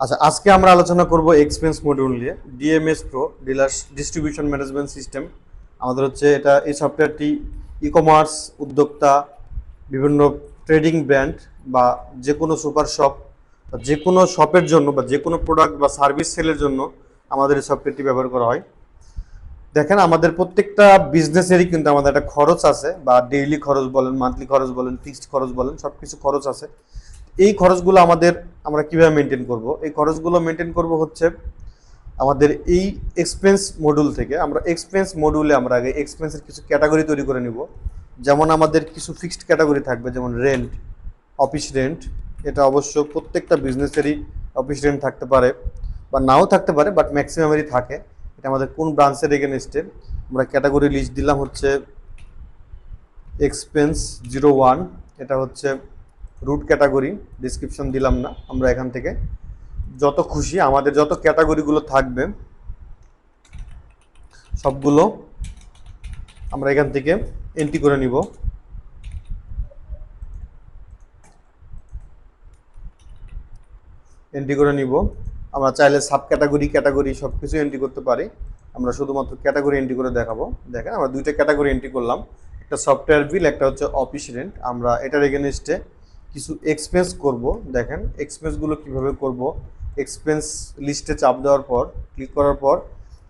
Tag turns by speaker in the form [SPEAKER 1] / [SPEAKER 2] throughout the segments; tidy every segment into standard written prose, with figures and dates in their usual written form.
[SPEAKER 1] আচ্ছা, আজকে আমরা আলোচনা করব এক্সপেন্স মডিউল নিয়ে। DMS pro dealer distribution management system আমাদের হচ্ছে এই সফটওয়্যারটি ই কমার্স উদ্যোক্তা, বিভিন্ন ট্রেডিং ব্র্যান্ড বা যে কোনো সুপার শপ বা যে কোনো শপের জন্য বা যে কোনো প্রোডাক্ট বা সার্ভিস সেলের জন্য আমাদের এই সফটওয়্যারটি ব্যবহার করা হয়। দেখেন, আমাদের প্রত্যেকটা বিজনেসেরই কিন্তু আমাদের একটা খরচ আছে, বা ডেইলি খরচ বলেন, মান্থলি খরচ বলেন, ফিক্সড খরচ বলেন, সব কিছু খরচ আছে। এই খরচগুলো আমরা কিভাবে মেনটেন করব? এই খরচগুলো মেনটেন করব হচ্ছে আমাদের এই এক্সপেন্স মডিউল থেকে। আমরা আগে এক্সপেন্সের কিছু ক্যাটাগরি তৈরি করে নিব। যেমন আমাদের কিছু ফিক্সড ক্যাটাগরি থাকবে, যেমন রেন্ট, অফিস রেন্ট। এটা অবশ্য প্রত্যেকটা বিজনেসেরই অফিস রেন্ট থাকতে পারে বা নাও থাকতে পারে, বাট ম্যাক্সিমামেরই থাকে। এটা আমাদের কোন ব্রাঞ্চের এগেনস্টে আমরা ক্যাটাগরি লিস্ট দিলাম হচ্ছে এক্সপেন্স 01। এটা হচ্ছে রুট ক্যাটাগরি, ডিসক্রিপশন দিলাম না। আমরা এখান থেকে যত খুশি আমাদের যত ক্যাটাগরিগুলো থাকবে সবগুলো আমরা এখান থেকে এন্ট্রি করে নিব। আমরা চাইলে সাব ক্যাটাগরি সব কিছু এন্ট্রি করতে পারি। আমরা শুধুমাত্র ক্যাটাগরি এন্ট্রি করে দেখাবো। দেখেন, আমরা দুইটা ক্যাটাগরি এন্ট্রি করলাম, একটা সফটওয়্যার বিল, একটা হচ্ছে অফিস রেন্ট। আমরা এটার এগেনস্টে কিছু এক্সপেন্স করব। দেখেন এক্সপেন্সগুলো কিভাবে করব। এক্সপেন্স লিস্টে চাপ দেওয়ার পর, ক্লিক করার পর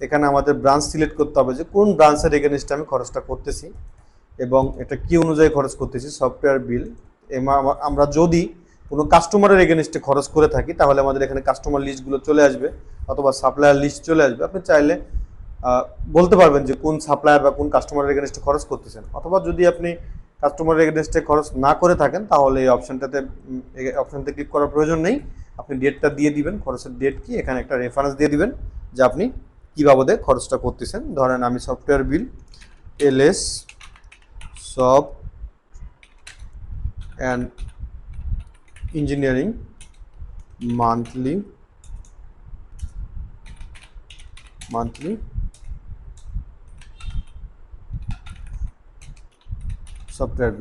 [SPEAKER 1] এখানে আমাদের ব্রাঞ্চ সিলেক্ট করতে হবে যে কোন ব্রাঞ্চের এগেনস্টে আমি খরচটা করতেছি এবং এটা কি অনুযায়ী খরচ করতেছি। Software bill. আমরা যদি কোনো কাস্টমারের এগেনস্টে খরচ করে থাকি তাহলে আমাদের এখানে কাস্টমার লিস্টগুলো চলে আসবে অথবা সাপ্লায়ার লিস্ট চলে আসবে। আপনি চাইলে বলতে পারবেন যে কোন সাপ্লায়ার বা কোন কাস্টমারের এগেনস্টে খরচ করতেছেন। অথবা যদি আপনি কাস্টমারের এগেনস্টে খরচ না করে থাকেন তাহলে এই অপশনতে ক্লিক করার প্রয়োজন নেই। আপনি ডেটটা দিয়ে দিবেন, খরচের ডেট কি, এখানে একটা রেফারেন্স দিয়ে দিবেন যে আপনি কী বাবদে খরচটা করতেছেন। ধরেন আমি software bill LS soft and engineering monthly software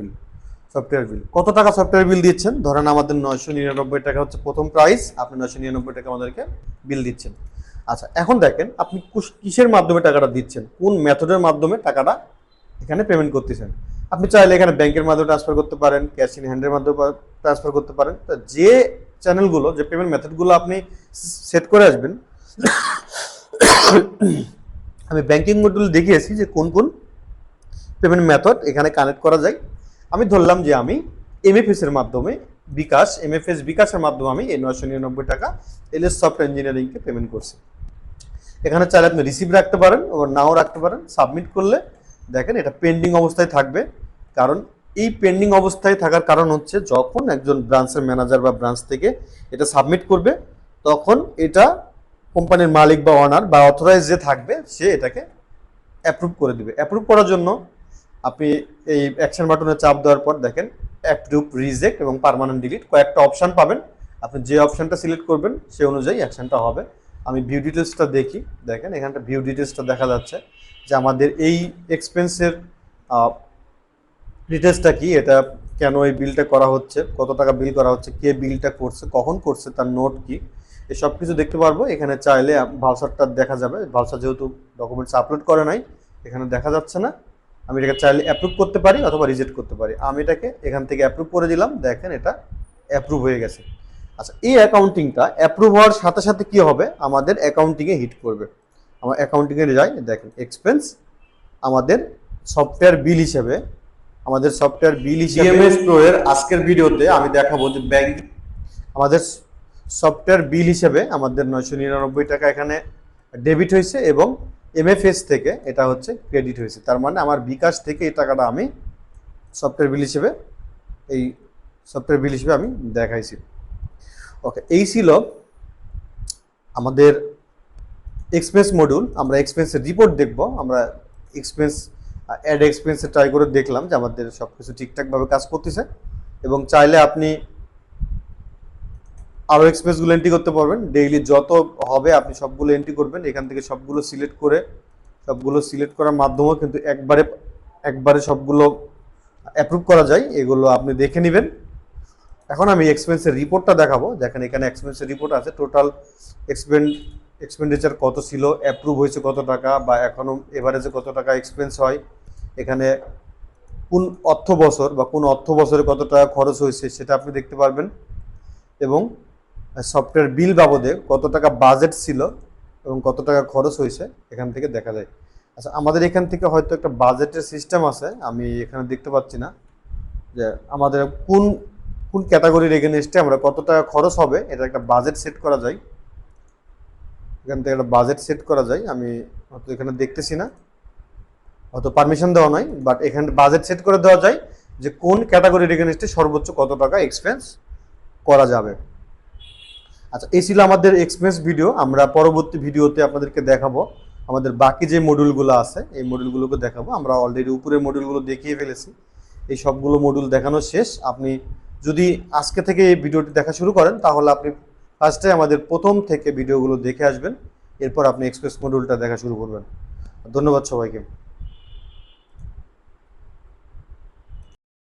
[SPEAKER 1] bill কত টাকা সফটওয়্যার বিল দিচ্ছেন? ধরেন আমাদের 999 টাকা হচ্ছে প্রথম প্রাইস, আপনি 999 টাকা আমাদেরকে বিল দিচ্ছেন। আচ্ছা, এখন দেখেন আপনি কিসের মাধ্যমে টাকাটা দিচ্ছেন, কোন মেথডের মাধ্যমে টাকাটা এখানে পেমেন্ট করতেছেন। আপনি চাইলে এখানে ব্যাংকের মাধ্যমে ট্রান্সফার করতে পারেন, ক্যাশ ইন হ্যান্ডের মাধ্যমে ট্রান্সফার করতে পারেন। তো যে চ্যানেলগুলো, যে পেমেন্ট মেথডগুলো আপনি সেট করে আসবেন, আমি ব্যাংকিং মডিউল দেখিয়েছি যে কোন কোন পেমেন্ট মেথড এখানে কানেক্ট করা যায়। আমি ধরলাম যে আমি এমএফএস মাধ্যমে বিকাশের মাধ্যমে আমি এই 999 টাকা এলএস সফটওয়্যার ইঞ্জিনিয়ারিংকে পেমেন্ট করছি। এখানে চাইলে আপনি রিসিভ রাখতে পারেন আবার নাও রাখতে পারেন। সাবমিট করলে দেখেন এটা পেন্ডিং অবস্থায় থাকবে। কারণ এই পেন্ডিং অবস্থায় থাকার কারণ হচ্ছে যখন একজন ব্রাঞ্চের ম্যানেজার বা ব্রাঞ্চ থেকে এটা সাবমিট করবে তখন এটা কোম্পানির মালিক বা অনার বা অথরাইজ যে থাকবে সে এটাকে অ্যাপ্রুভ করে দিবে। অ্যাপ্রুভ করার জন্য আপনি এই অ্যাকশন বাটনে চাপ দেওয়ার পর দেখেন অ্যাপ্রুভ, রিজেক্ট এবং পার্মানেন্ট ডিলিট কয়েকটা অপশান পাবেন। আপনি যে অপশানটা সিলেক্ট করবেন সে অনুযায়ী অ্যাকশানটা হবে। আমি ভিউ ডিটেলসটা দেখি। দেখেন এখানটা ভিউ ডিটেলসটা দেখা যাচ্ছে যে আমাদের এই এক্সপেন্সের ডিটেলসটা কি, এটা কেন এই বিলটা করা হচ্ছে, কত টাকা বিল করা হচ্ছে, কে বিলটা করছে, কখন করছে, তার নোট কি, এই সব কিছু দেখতে পারবো। এখানে চাইলে ভাউচারটা দেখা যাবে। ভাউচার যেহেতু ডকুমেন্টস আপলোড করে নাই এখানে দেখা যাচ্ছে না। আমি এটাকে চাইলে অ্যাপ্রুভ করতে পারি অথবা রিজেক্ট করতে পারি। আমি এটাকে এখান থেকে অ্যাপ্রুভ করে দিলাম। দেখেন এটা অ্যাপ্রুভ হয়ে গেছে। আচ্ছা, এই অ্যাকাউন্টিংটা অ্যাপ্রুভ হওয়ার সাথে সাথে কি হবে, আমাদের অ্যাকাউন্টিংয়ে হিট করবে। আমার অ্যাকাউন্টিংয়ে যাই, দেখেন এক্সপেন্স আমাদের সফটওয়্যার বিল হিসেবে ডিএমএস প্রো এর আজকের ভিডিওতে আমি দেখাবো যে আমাদের সফটওয়্যার বিল হিসেবে আমাদের 999 টাকা এখানে ডেবিট হয়েছে এবং এমএফএস থেকে এটা হচ্ছে ক্রেডিট হয়েছে। তার মানে আমার বিকাশ থেকে এই টাকাটা আমি সফটওয়্যার বিল হিসেবে আমি দেখাইছি। ওকে, এই ছিল আমাদের এক্সপেন্স মডিউল। আমরা এক্সপেন্সের রিপোর্ট দেখব। আমরা অ্যাড এক্সপেন্সে ট্রাই করে দেখলাম যে আমাদের সব কিছু ঠিকঠাকভাবে কাজ করতেছে এবং চাইলে আপনি আরও এক্সপেন্সগুলো এন্ট্রি করতে পারবেন। ডেইলি যত হবে আপনি সবগুলো এন্ট্রি করবেন। এখান থেকে সবগুলো সিলেক্ট করার মাধ্যমেও কিন্তু একবারে সবগুলো অ্যাপ্রুভ করা যায়। এগুলো আপনি দেখে নেবেন। এখন আমি এক্সপেন্সের রিপোর্টটা দেখাবো। দেখেন এখানে এক্সপেন্সের রিপোর্ট আছে, টোটাল এক্সপেন্ডিচার কত ছিল, অ্যাপ্রুভ হয়েছে কত টাকা, বা এখনো এভারেজে কত টাকা এক্সপেন্স হয়, এখানে কোন অর্থ বছর বা কোন অর্থ বছরে কত টাকা খরচ হয়েছে সেটা আপনি দেখতে পারবেন, এবং সফটওয়্যার বিল বাবদে কত টাকা বাজেট ছিল এবং কত টাকা খরচ হয়েছে এখান থেকে দেখা যায়। আচ্ছা, আমাদের এখান থেকে হয়তো একটা বাজেটের সিস্টেম আছে, আমি এখানে দেখতে পাচ্ছি না যে আমাদের কোন কোন ক্যাটাগরির এগেনস্টে আমরা কত টাকা খরচ হবে, এটা একটা বাজেট সেট করা যায়। এখান থেকে একটা বাজেট সেট করা যায়, আমি হয়তো এখানে দেখতেছি না, হয়তো পারমিশন দেওয়া নয়, বাট এখানে বাজেট সেট করে দেওয়া যায় যে কোন ক্যাটাগরির এগেনস্টে সর্বোচ্চ কত টাকা এক্সপেন্স করা যাবে। আচ্ছা, এই ছিল আমাদের এক্সপেন্স ভিডিও। আমরা পরবর্তী ভিডিওতে আপনাদেরকে দেখাবো আমাদের বাকি যে মডিউলগুলো আছে, এই মডিউলগুলোকে দেখাবো। আমরা অলরেডি উপরের মডিউলগুলো দেখিয়ে ফেলেছি, এই সবগুলো মডিউল দেখানো শেষ। আপনি যদি আজকে থেকে এই ভিডিওটি দেখা শুরু করেন তাহলে আপনি ফার্স্টে আমাদের প্রথম থেকে ভিডিওগুলো দেখে আসবেন, এরপর আপনি এক্সপ্রেস মডিউলটা দেখা শুরু করবেন। ধন্যবাদ সবাইকে।